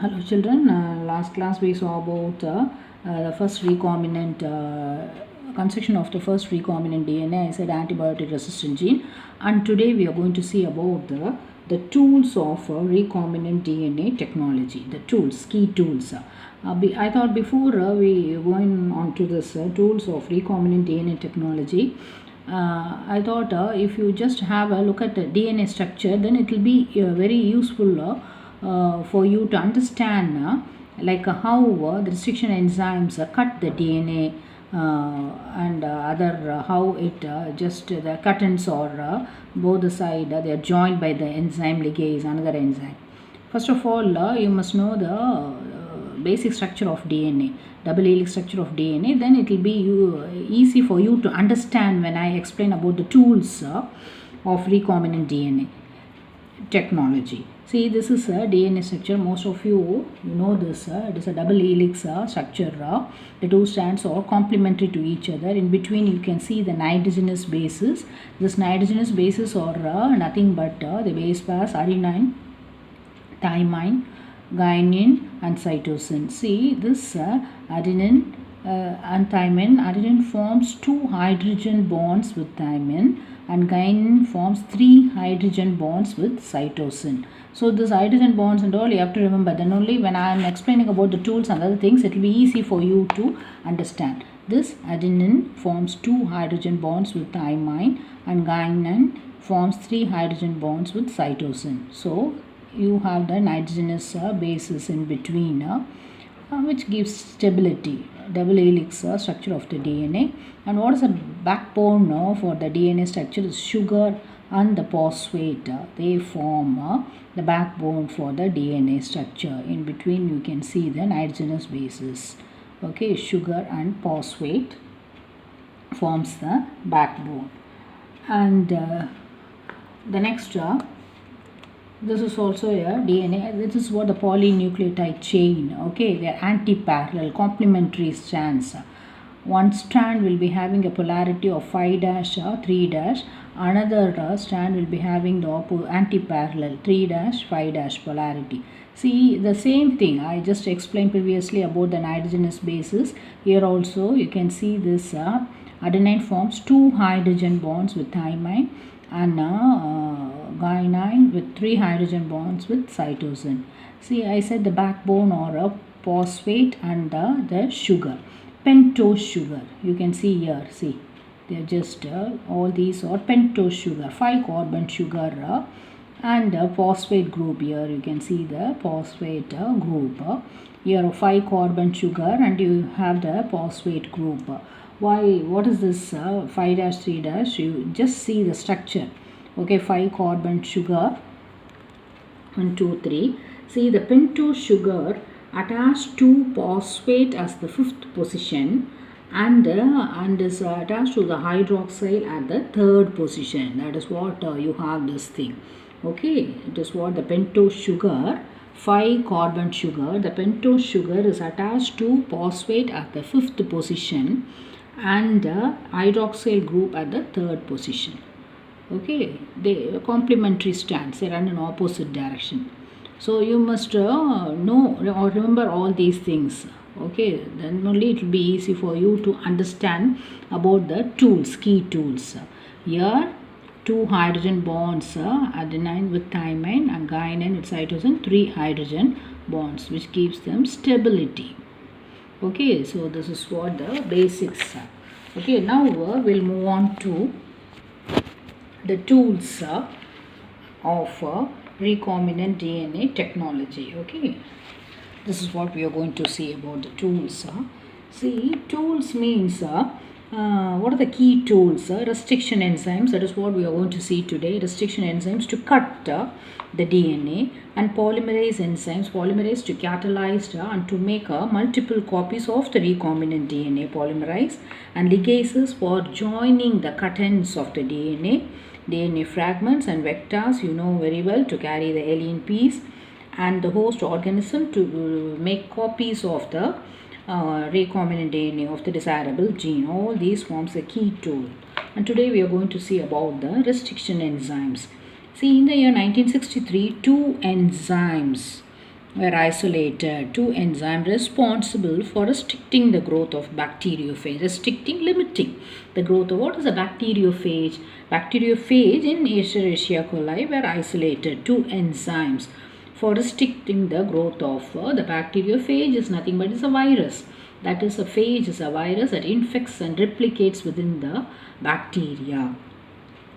Hello children, last class we saw about the first recombinant construction of the first recombinant DNA. I said antibiotic resistant gene, and today we are going to see about the tools of recombinant DNA technology, the tools, key tools. I thought before we going on to this tools of recombinant DNA technology, I thought if you just have a look at the DNA structure, then it will be very useful for you to understand how the restriction enzymes cut the DNA and other how it just the cuttings or both the side they are joined by the enzyme ligase, another enzyme. First of all, you must know the basic structure of DNA, double helix structure of DNA. Then it will be easy for you to understand when I explain about the tools of recombinant DNA technology. See, this is a DNA structure. Most of you know this. It is a double helix structure. The two strands are complementary to each other. In between, you can see the nitrogenous bases. This nitrogenous bases are nothing but the base pairs adenine, thymine, guanine, and cytosine. See, this adenine and thymine. Adenine forms 2 hydrogen bonds with thymine, and guanine forms 3 hydrogen bonds with cytosine. So this hydrogen bonds and all you have to remember. Then only when I am explaining about the tools and other things, it will be easy for you to understand. This adenine forms 2 hydrogen bonds with thymine, and guanine forms 3 hydrogen bonds with cytosine. So you have the nitrogenous bases in between, which gives stability, double helix structure of the DNA. And what is the backbone for the DNA structure is sugar and the phosphate. They form the backbone for the DNA structure. In between you can see the nitrogenous bases. Okay, sugar and phosphate forms the backbone. And the next this is also a DNA. This is what the polynucleotide chain. Okay, they are anti-parallel, complementary strands. One strand will be having a polarity of 5' or 3'. Another strand will be having the anti-parallel 3' 5' polarity. See, the same thing I just explained previously about the nitrogenous bases. Here also you can see this adenine forms 2 hydrogen bonds with thymine, and guanine with 3 hydrogen bonds with cytosine. See, I said the backbone or a phosphate and the sugar, pentose sugar. You can see here, see, they are just all these are pentose sugar, 5 carbon sugar and phosphate group. Here you can see the phosphate group. Here a 5 carbon sugar and you have the phosphate group. Why? What is this 5' 3'? You just see the structure. Okay, 5 carbon sugar 1 2 3. See, the pentose sugar attached to phosphate as the 5th position, and is attached to the hydroxyl at the 3rd position. That is what you have this thing. Okay, it is what the pentose sugar, 5 carbon sugar. The pentose sugar is attached to phosphate at the 5th position and the hydroxyl group at the 3rd position. Okay, they complementary strands, they run in opposite direction. So you must know or remember all these things. Okay, then only it will be easy for you to understand about the tools, key tools. Here 2 hydrogen bonds, adenine with thymine, and guanine with cytosine, 3 hydrogen bonds, which gives them stability. Okay, so this is what the basics are. Okay, now we'll move on to the tools of recombinant DNA technology. Okay, this is what we are going to see about the tools. See, tools means what are the key tools? Restriction enzymes, that is what we are going to see today. Restriction enzymes to cut the DNA, and polymerase enzymes, polymerase to catalyze and to make multiple copies of the recombinant DNA polymerase, and ligases for joining the cut ends of the DNA fragments, and vectors, you know very well, to carry the alien piece, and the host organism to make copies of the recombinant DNA of the desirable gene. All these forms a key tool. And today we are going to see about the restriction enzymes. See, in the year 1963, 2 enzymes were isolated. Two enzymes responsible for restricting the growth of bacteriophage. Restricting, limiting the growth of what is a bacteriophage? Bacteriophage in Escherichia coli were isolated. Two enzymes for restricting the growth of the bacteriophage is nothing but is a virus. That is, a phage is a virus that infects and replicates within the bacteria.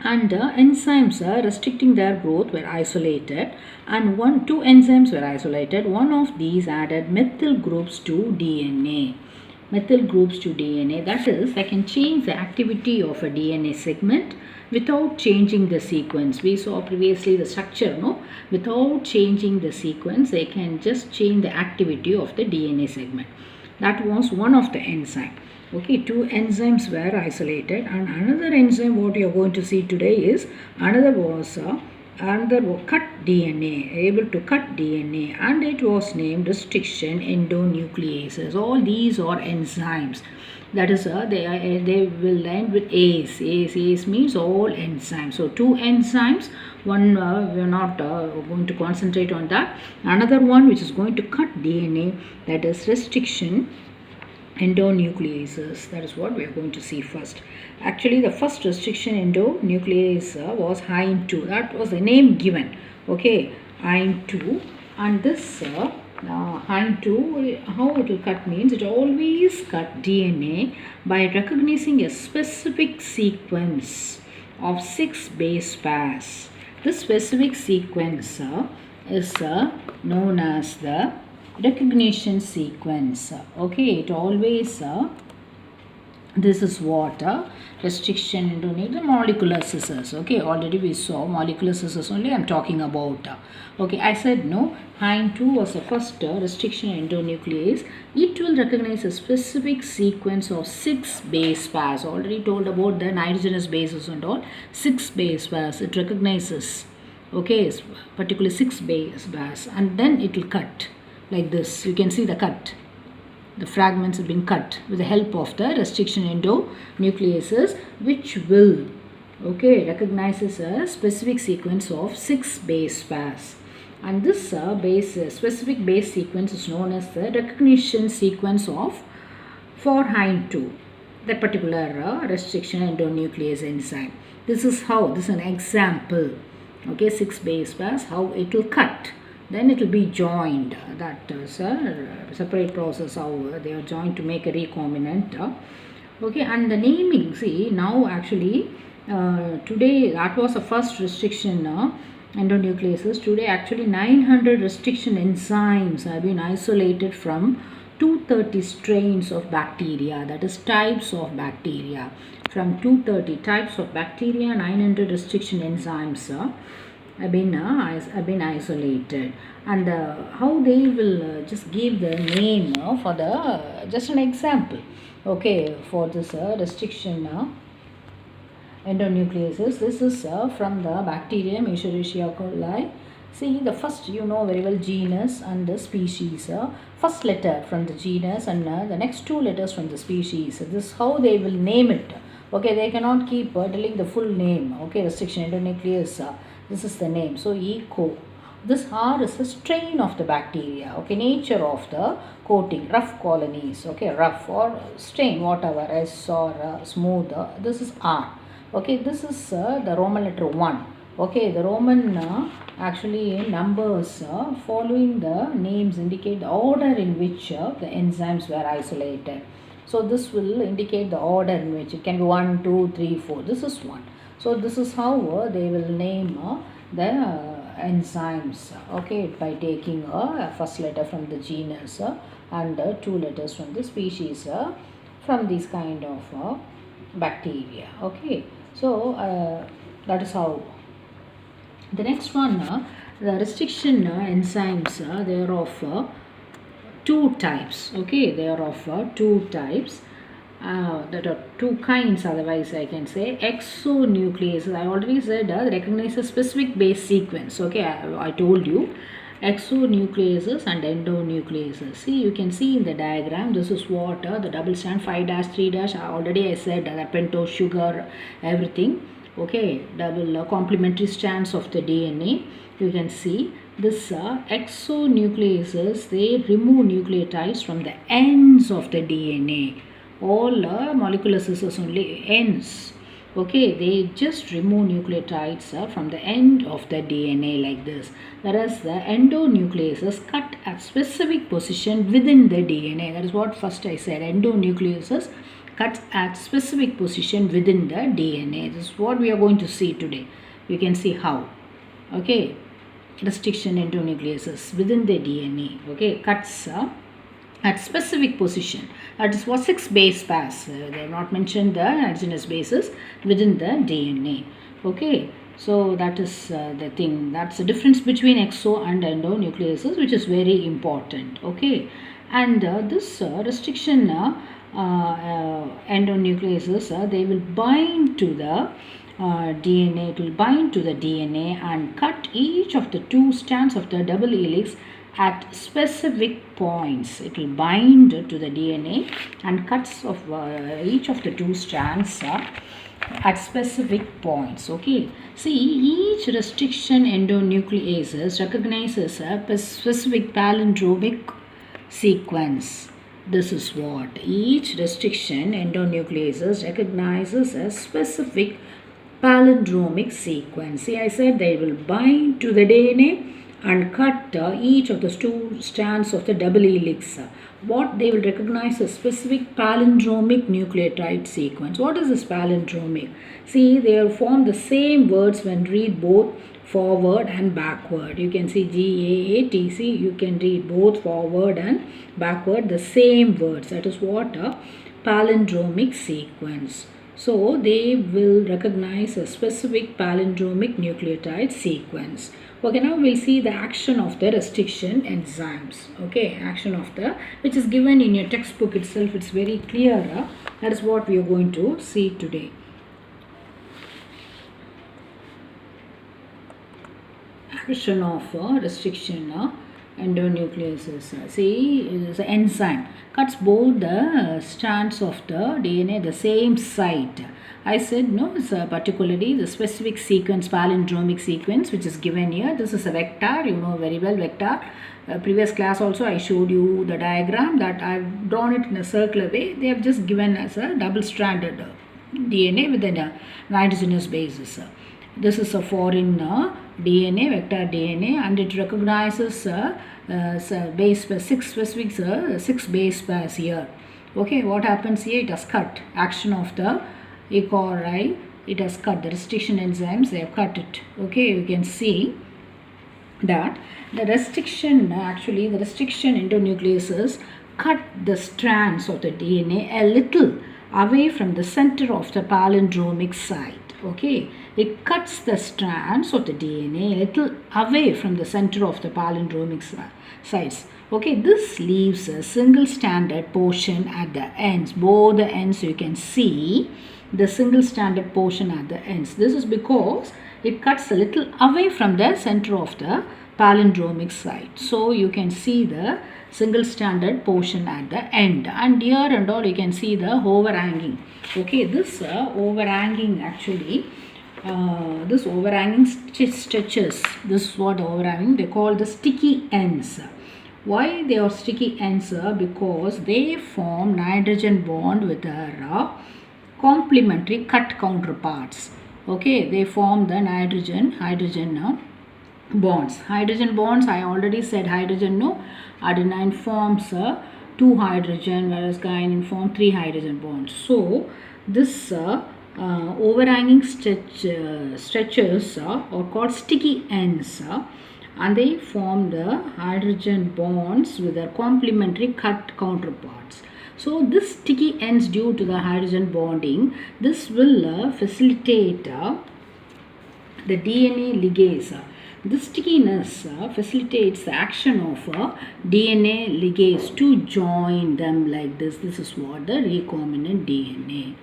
And enzymes restricting their growth were isolated, and two enzymes were isolated. One of these added methyl groups to DNA. Methyl groups to DNA, that is, they can change the activity of a DNA segment without changing the sequence. We saw previously the structure, no? Without changing the sequence, they can just change the activity of the DNA segment. That was one of the enzymes. Okay, two enzymes were isolated, and another enzyme what you are going to see today is another was cut DNA, able to cut DNA, and it was named restriction endonucleases. All these are enzymes. That is, they will end with ACE. ACE means all enzymes. So two enzymes. One we are not going to concentrate on that. Another one which is going to cut DNA, that is restriction endonucleases. That is what we are going to see first. Actually, the first restriction endonuclease was HINE2. That was the name given. Okay, HINE2. And this HINE2, how it will cut means it always cut DNA by recognizing a specific sequence of 6 base pairs. This specific sequence is known as the recognition sequence. Okay, it always this is what restriction endonuclease, molecular scissors. Okay, already we saw molecular scissors only I'm talking about. Okay, I said no, HINE2 was the first restriction endonuclease. It will recognize a specific sequence of 6 base pairs. Already told about the nitrogenous bases and all. 6 base pairs it recognizes. Okay, particularly 6 base pairs, and then it will cut like this. You can see the cut. The fragments have been cut with the help of the restriction endonucleases, which will recognizes a specific sequence of 6 base pairs. And this specific base sequence is known as the recognition sequence of for HINE2, that particular restriction endonuclease enzyme. This is how, this is an example. Okay, 6 base pairs, how it will cut. Then it will be joined. That is a separate process how they are joined to make a recombinant. Okay, and the naming, see now actually today that was the first restriction endonucleases. Today actually 900 restriction enzymes have been isolated from 230 strains of bacteria, that is types of bacteria. From 230 types of bacteria, 900 restriction enzymes have been isolated. And how they will just give the name for the just an example. Okay, for this restriction endonucleases, this is from the bacterium Escherichia coli. See, the first, you know very well, genus and the species. First letter from the genus and the next 2 letters from the species. This is how they will name it. Okay, they cannot keep telling the full name. Okay, restriction endonuclease. This is the name. So, ECO. This R is a strain of the bacteria. Okay, nature of the coating, rough colonies. Okay, rough or strain, whatever, S or smooth. This is R. Okay, this is the Roman letter 1. Okay, the Roman actually numbers following the names indicate the order in which the enzymes were isolated. So this will indicate the order in which it can be 1, 2, 3, 4. This is 1. So this is how they will name the enzymes. Okay, by taking a first letter from the genus and 2 letters from the species from these kind of bacteria. Okay, so that is how. The next one, the restriction enzymes, they are of 2 types. Okay, they are of 2 types. That are 2 kinds, otherwise I can say exonucleases. I already said they recognize a specific base sequence. Okay, I told you exonucleases and endonucleases. See, you can see in the diagram, this is what the double strand 5' 3'. Already I said that pentose sugar, everything. Okay, double complementary strands of the DNA. You can see this exonucleases, they remove nucleotides from the ends of the DNA. All molecular scissors only ends. Okay, they just remove nucleotides from the end of the DNA like this. Whereas the endonucleases cut at specific position within the DNA. That is what first I said. Endonucleases cut at specific position within the DNA. This is what we are going to see today. You can see how. Okay, restriction endonucleases within the DNA. Okay, cuts at specific position. That is what 6 base pairs. They have not mentioned the nitrogenous bases within the DNA. Okay, so that is the thing. That's the difference between exo and endonucleases, which is very important. Okay, and this restriction endonucleases, they will bind to the DNA. It will bind to the DNA and cut each of the 2 strands of the double helix at specific points. It will bind to the DNA and cuts of each of the 2 strands at specific points. Okay, see, each restriction endonucleases recognizes a specific palindromic sequence. This is what each restriction endonucleases recognizes a specific palindromic sequence. See, I said they will bind to the DNA and cut each of the 2 strands of the double helix. What they will recognize a specific palindromic nucleotide sequence. What is this palindromic? See, they will form the same words when read both forward and backward. You can see GAATC, you can read both forward and backward the same words. That is what a palindromic sequence. So they will recognize a specific palindromic nucleotide sequence. Okay, now we'll see the action of the restriction enzymes. Okay, action of the, which is given in your textbook itself. It's very clear. That is what we are going to see today. Action of restriction endonucleases. See, the enzyme cuts both the strands of the DNA the same site. I said no, it's particularly the specific sequence, palindromic sequence, which is given here. This is a vector, you know very well vector. Previous class also I showed you the diagram that I've drawn it in a circular way. They have just given as a double-stranded DNA with a nitrogenous basis. This is a foreign DNA, vector DNA, and it recognizes base pair, 6 specific 6 base pairs here. Okay, what happens here? It has cut. Action of the E. coli, it has cut. The restriction enzymes, they have cut it. Okay, you can see that the restriction, actually the restriction endonucleases cut the strands of the DNA a little away from the center of the palindromic site. Okay, it cuts the strands of the DNA a little away from the center of the palindromic sites. Okay, this leaves a single stranded portion at the ends. Both the ends you can see the single stranded portion at the ends. This is because it cuts a little away from the center of the palindromic site. So you can see the single stranded portion at the end, and here and all you can see the overhanging. Okay, this overhanging actually this overhanging stretches. This is what overhanging, they call the sticky ends. Why they are sticky ends? Because they form nitrogen bond with their complementary cut counterparts. Okay, they form the hydrogen bonds. Hydrogen bonds, I already said hydrogen, no, adenine forms 2 hydrogen, whereas guanine form 3 hydrogen bonds. So this overhanging stretches are called sticky ends, and they form the hydrogen bonds with their complementary cut counterparts. So this sticky ends, due to the hydrogen bonding, this will facilitate the DNA ligase. This stickiness facilitates the action of DNA ligase to join them like this. This is what the recombinant DNA,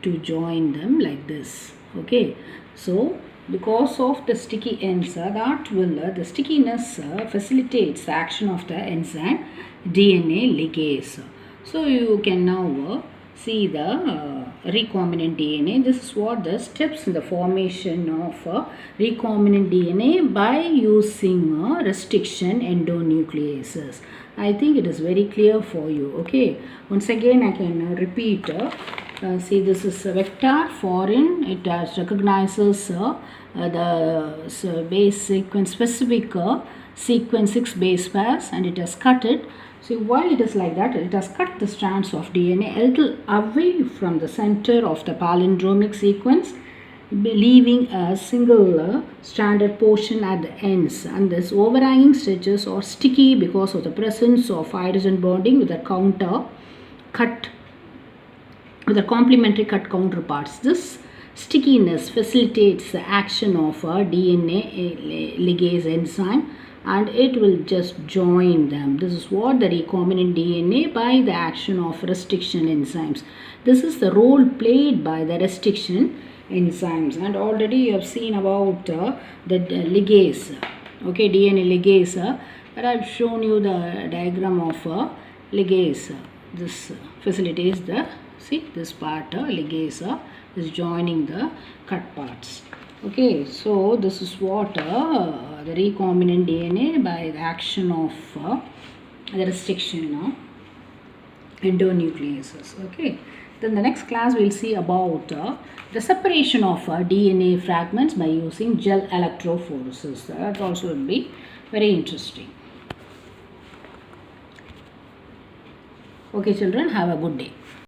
to join them like this. Okay, so because of the sticky ends, that will the stickiness facilitates the action of the enzyme DNA ligase. So you can now see the recombinant DNA. This is what the steps in the formation of recombinant DNA by using restriction endonucleases. I think it is very clear for you. Okay, once again I can repeat. See, this is a vector foreign. It recognizes the base sequence specific sequence 6 base pairs, and it has cut it. See, why it is like that? It has cut the strands of DNA a little away from the center of the palindromic sequence, leaving a single stranded portion at the ends, and this overhanging stretches are sticky because of the presence of hydrogen bonding with the complementary cut counterparts. This stickiness facilitates the action of a DNA ligase enzyme, and it will just join them. This is what the recombinant DNA by the action of restriction enzymes. This is the role played by the restriction enzymes, and already you have seen about the ligase. Okay, DNA ligase. But I have shown you the diagram of ligase. This facilitates the, see, this part ligase is joining the cut parts. Okay, so this is what the recombinant DNA by the action of the restriction endonucleases. Okay, then the next class we will see about the separation of DNA fragments by using gel electrophoresis. That also will be very interesting. Okay, children, have a good day.